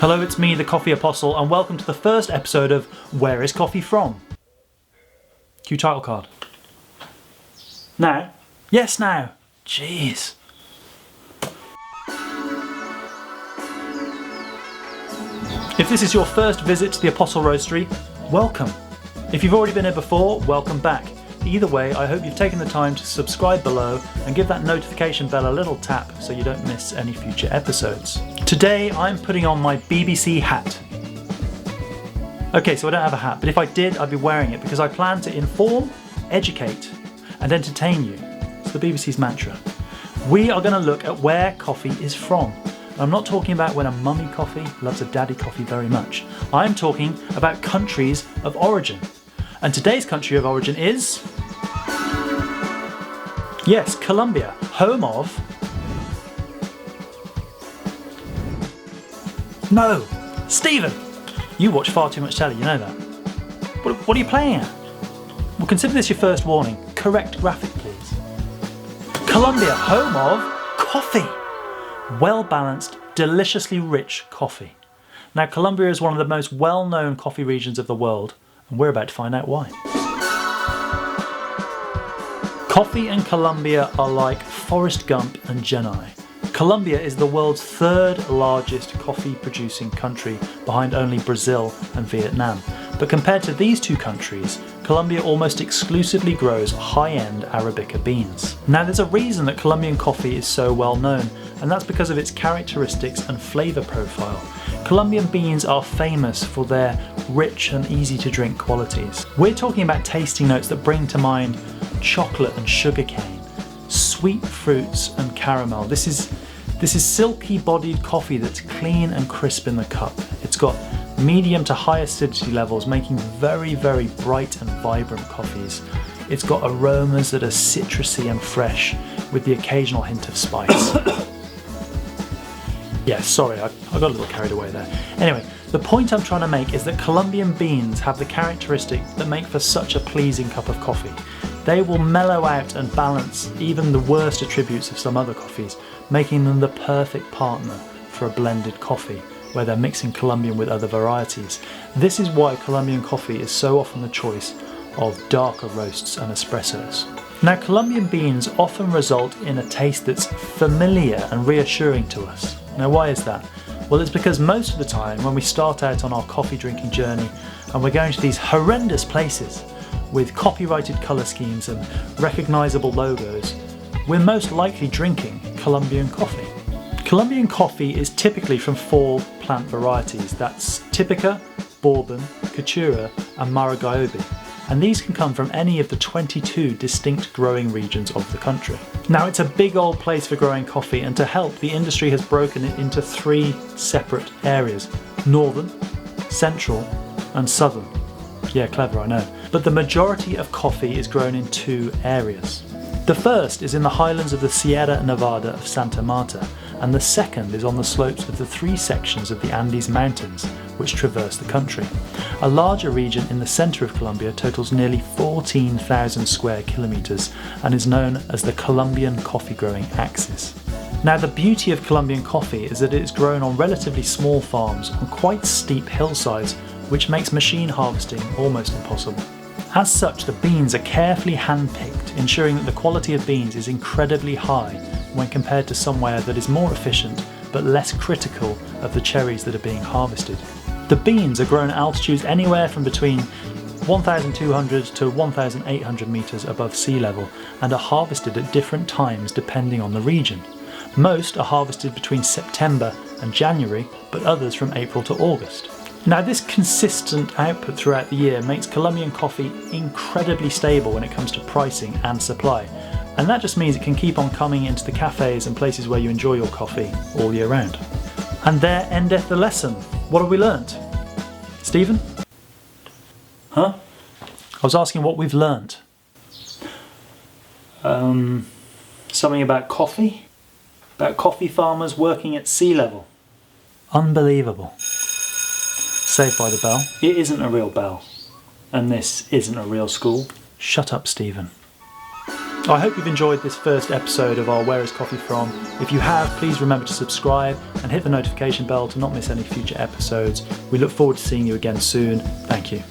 Hello, it's me, the Coffee Apostle, and welcome to the first episode of Where is Coffee From? Cue title card. Now? Yes, now! Jeez. If this is your first visit to the Apostle Roastery, welcome. If you've already been here before, welcome back. Either way, I hope you've taken the time to subscribe below and give that notification bell a little tap so you don't miss any future episodes. Today I'm putting on my BBC hat. Okay, so I don't have a hat, but if I did, I'd be wearing it because I plan to inform, educate and entertain you. It's the BBC's mantra. We are going to look at where coffee is from. I'm not talking about when a mummy coffee loves a daddy coffee very much. I'm talking about countries of origin. And today's country of origin is... yes, Colombia, home of... No! Stephen! You watch far too much telly, you know that. What are you playing at? Well, consider this your first warning. Correct graphic, please. Colombia, home of coffee. Well-balanced, deliciously rich coffee. Now, Colombia is one of the most well-known coffee regions of the world, and we're about to find out why. Coffee and Colombia are like Forrest Gump and Jedi. Colombia is the world's third largest coffee producing country behind only Brazil and Vietnam. But compared to these two countries, Colombia almost exclusively grows high-end Arabica beans. Now there's a reason that Colombian coffee is so well known, and that's because of its characteristics and flavour profile. Colombian beans are famous for their rich and easy to drink qualities. We're talking about tasting notes that bring to mind chocolate and sugarcane, sweet fruits and caramel. This is silky bodied coffee that's clean and crisp in the cup. It's got medium to high acidity levels, making very, very bright and vibrant coffees. It's got aromas that are citrusy and fresh with the occasional hint of spice. Yeah, sorry, I got a little carried away there. Anyway, the point I'm trying to make is that Colombian beans have the characteristics that make for such a pleasing cup of coffee. They will mellow out and balance even the worst attributes of some other coffees, making them the perfect partner for a blended coffee, where they're mixing Colombian with other varieties. This is why Colombian coffee is so often the choice of darker roasts and espressos. Now, Colombian beans often result in a taste that's familiar and reassuring to us. Now, why is that? Well, it's because most of the time when we start out on our coffee drinking journey and we're going to these horrendous places with copyrighted colour schemes and recognisable logos, we're most likely drinking Colombian coffee. Colombian coffee is typically from 4 plant varieties. That's Typica, Bourbon, Caturra and Maragogi. And these can come from any of the 22 distinct growing regions of the country. Now, it's a big old place for growing coffee, and to help, the industry has broken it into 3 separate areas: northern, central and southern. Yeah, clever, I know. But the majority of coffee is grown in 2 areas. The first is in the highlands of the Sierra Nevada of Santa Marta, and the second is on the slopes of the 3 sections of the Andes Mountains, which traverse the country. A larger region in the centre of Colombia totals nearly 14,000 square kilometres and is known as the Colombian coffee growing axis. Now, the beauty of Colombian coffee is that it is grown on relatively small farms on quite steep hillsides, which makes machine harvesting almost impossible. As such, the beans are carefully hand-picked, ensuring that the quality of beans is incredibly high when compared to somewhere that is more efficient but less critical of the cherries that are being harvested. The beans are grown at altitudes anywhere from between 1,200 to 1,800 metres above sea level and are harvested at different times depending on the region. Most are harvested between September and January, but others from April to August. Now, this consistent output throughout the year makes Colombian coffee incredibly stable when it comes to pricing and supply, and that just means it can keep on coming into the cafes and places where you enjoy your coffee all year round. And there endeth the lesson. What have we learnt? Stephen? Huh? I was asking what we've learnt. Something about coffee? About coffee farmers working at sea level. Unbelievable. Saved by the Bell. It isn't a real bell. And this isn't a real school. Shut up, Stephen. So I hope you've enjoyed this first episode of our Where is Coffee From. If you have, please remember to subscribe and hit the notification bell to not miss any future episodes. We look forward to seeing you again soon. Thank you.